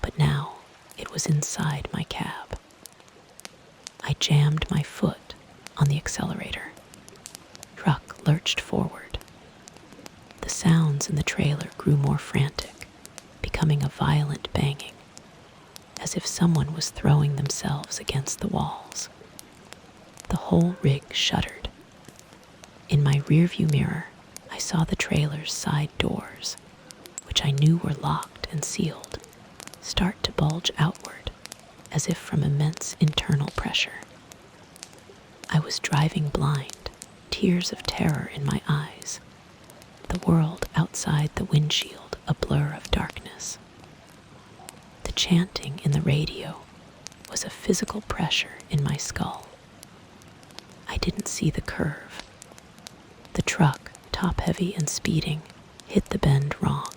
But now it was inside my cab. I jammed my foot on the accelerator. Truck lurched forward. The sounds in the trailer grew more frantic, becoming a violent banging, as if someone was throwing themselves against the walls. The whole rig shuddered. In my rearview mirror, I saw the trailer's side doors, which I knew were locked and sealed, start to bulge outward as if from immense internal pressure. I was driving blind, tears of terror in my eyes, the world outside the windshield a blur of darkness. The chanting in the radio was a physical pressure in my skull. I didn't see the curve. The truck, top-heavy and speeding, hit the bend wrong.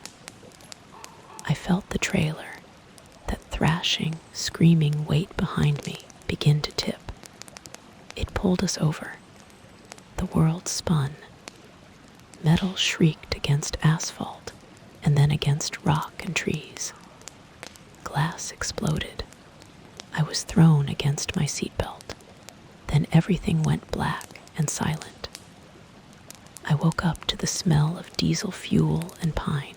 I felt the trailer, that thrashing, screaming weight behind me, begin to tip. It pulled us over. The world spun. Metal shrieked against asphalt and then against rock and trees. Glass exploded. I was thrown against my seatbelt. Then everything went black and silent. I woke up to the smell of diesel fuel and pine.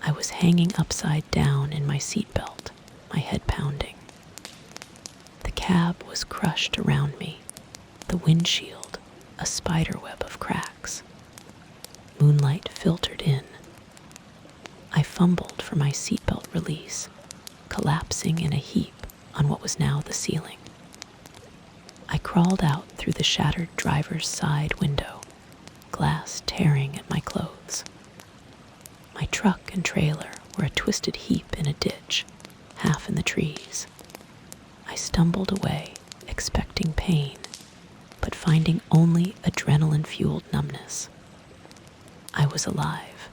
I was hanging upside down in my seatbelt, my head pounding. The cab was crushed around me, the windshield a spiderweb of cracks. Moonlight filtered in. I fumbled for my seatbelt release, collapsing in a heap on what was now the ceiling. I crawled out through the shattered driver's side window, glass tearing at my clothes. My truck and trailer were a twisted heap in a ditch, half in the trees. I stumbled away, expecting pain, but finding only adrenaline-fueled numbness. I was alive.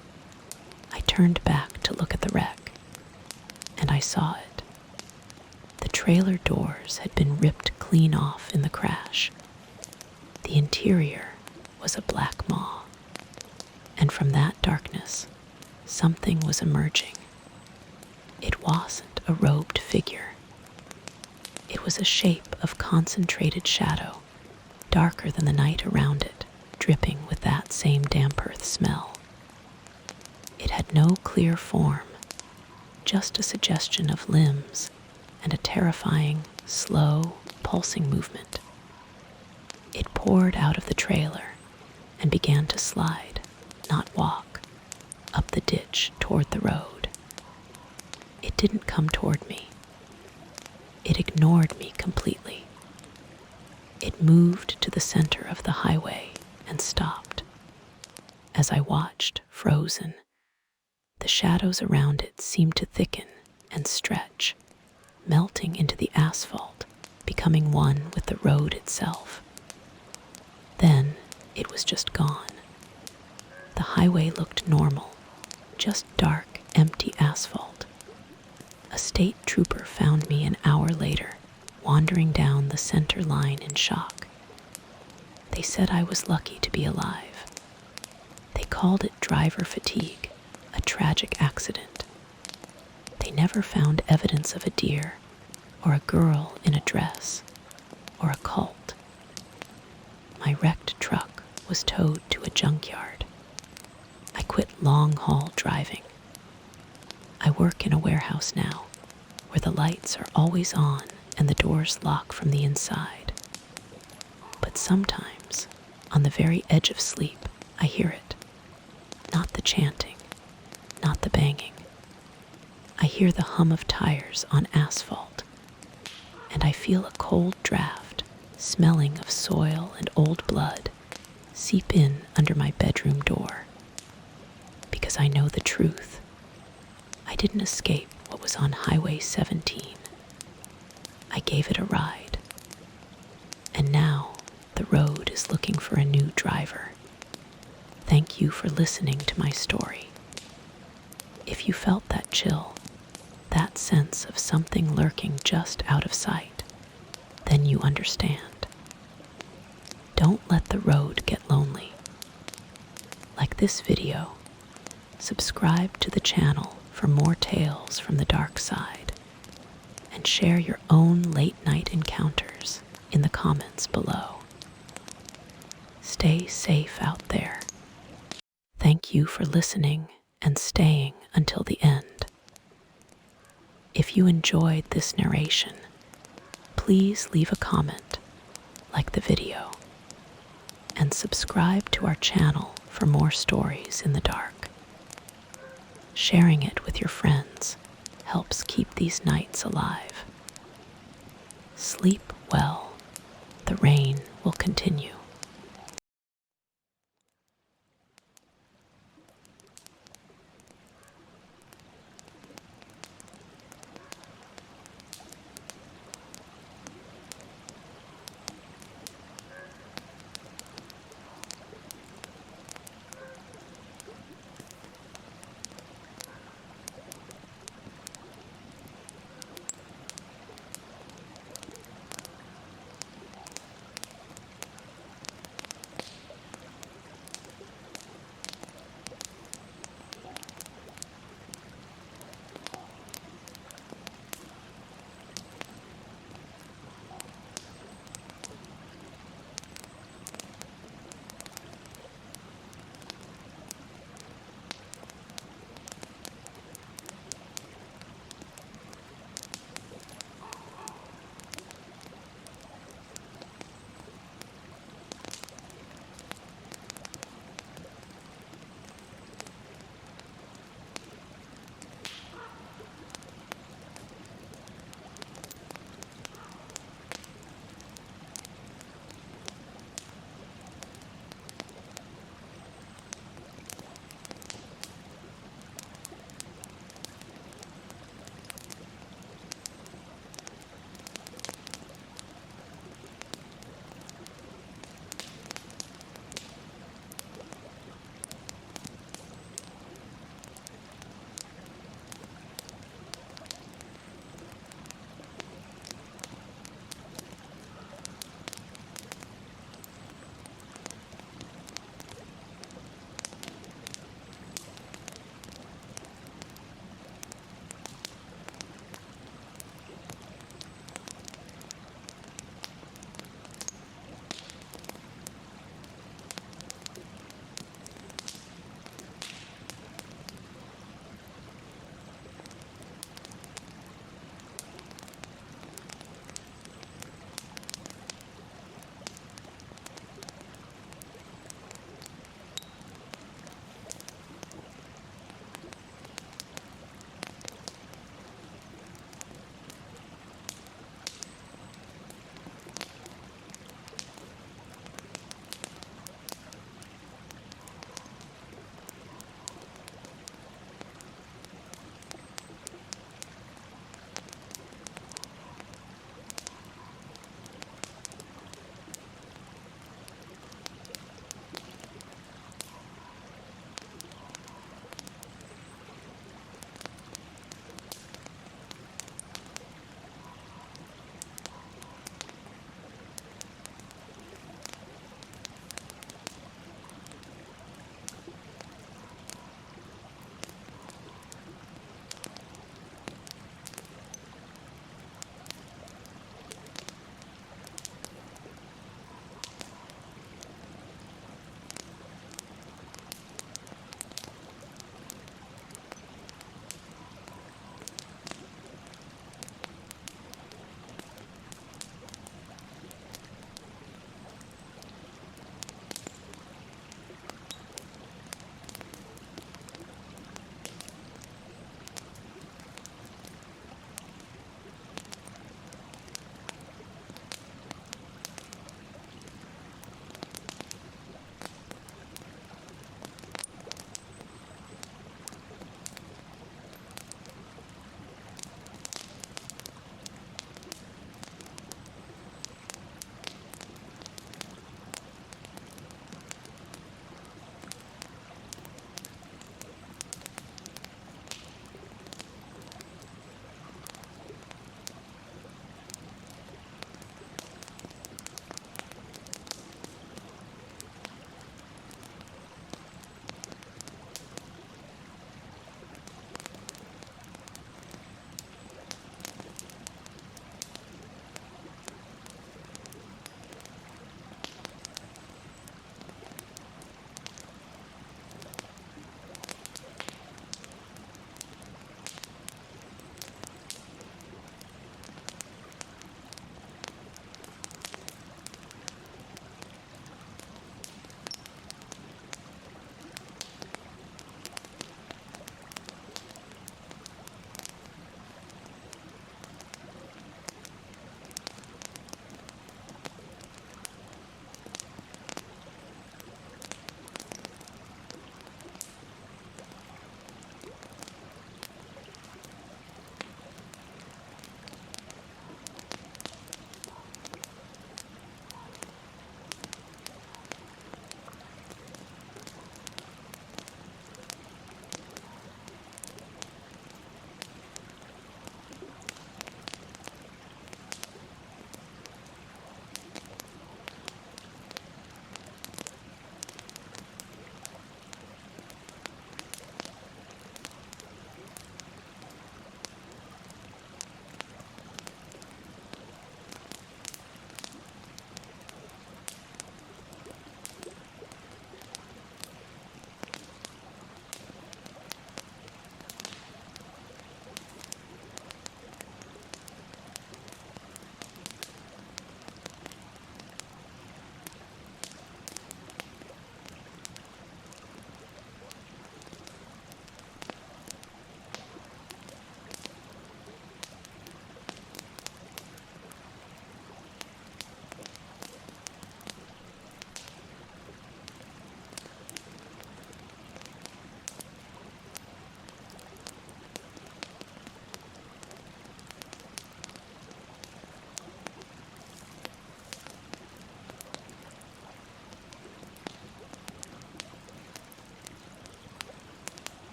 I turned back to look at the wreck, and I saw it. The trailer doors had been ripped clean off in the crash. The interior was a black maw, and from that darkness, something was emerging. It wasn't a robed figure. It was a shape of concentrated shadow, darker than the night around it, dripping with that same damp earth smell. It had no clear form, just a suggestion of limbs and a terrifying, slow, pulsing movement. It poured out of the trailer and began to slide, not walk, up the ditch toward the road. It didn't come toward me. It ignored me completely. It moved to the center of the highway and stopped. As I watched, frozen, the shadows around it seemed to thicken and stretch, melting into the asphalt, becoming one with the road itself. Then it was just gone. The highway looked normal, just dark, empty asphalt. A state trooper found me an hour later, wandering down the center line in shock. They said I was lucky to be alive. They called it driver fatigue, a tragic accident. They never found evidence of a deer, or a girl in a dress, or a cult. My wrecked truck was towed to a junkyard. I quit long-haul driving. I work in a warehouse now, where the lights are always on and the doors lock from the inside. But sometimes, on the very edge of sleep, I hear it. Not the chanting, not the banging. I hear the hum of tires on asphalt, and I feel a cold draft, smelling of soil and old blood, seep in under my bedroom door. Because I know the truth. I didn't escape what was on Highway 17. I gave it a ride. And now the road is looking for a new driver. Thank you for listening to my story. If you felt that chill, that sense of something lurking just out of sight, then you understand. Don't let the road get lonely. Like this video, subscribe to the channel for more tales from the dark side, and share your own late-night encounters in the comments below. Stay safe out there. Thank you for listening and staying until the end. If you enjoyed this narration, please leave a comment, like the video, and subscribe to our channel for more stories in the dark. Sharing it with your friends helps keep these nights alive. Sleep well. The rain will continue.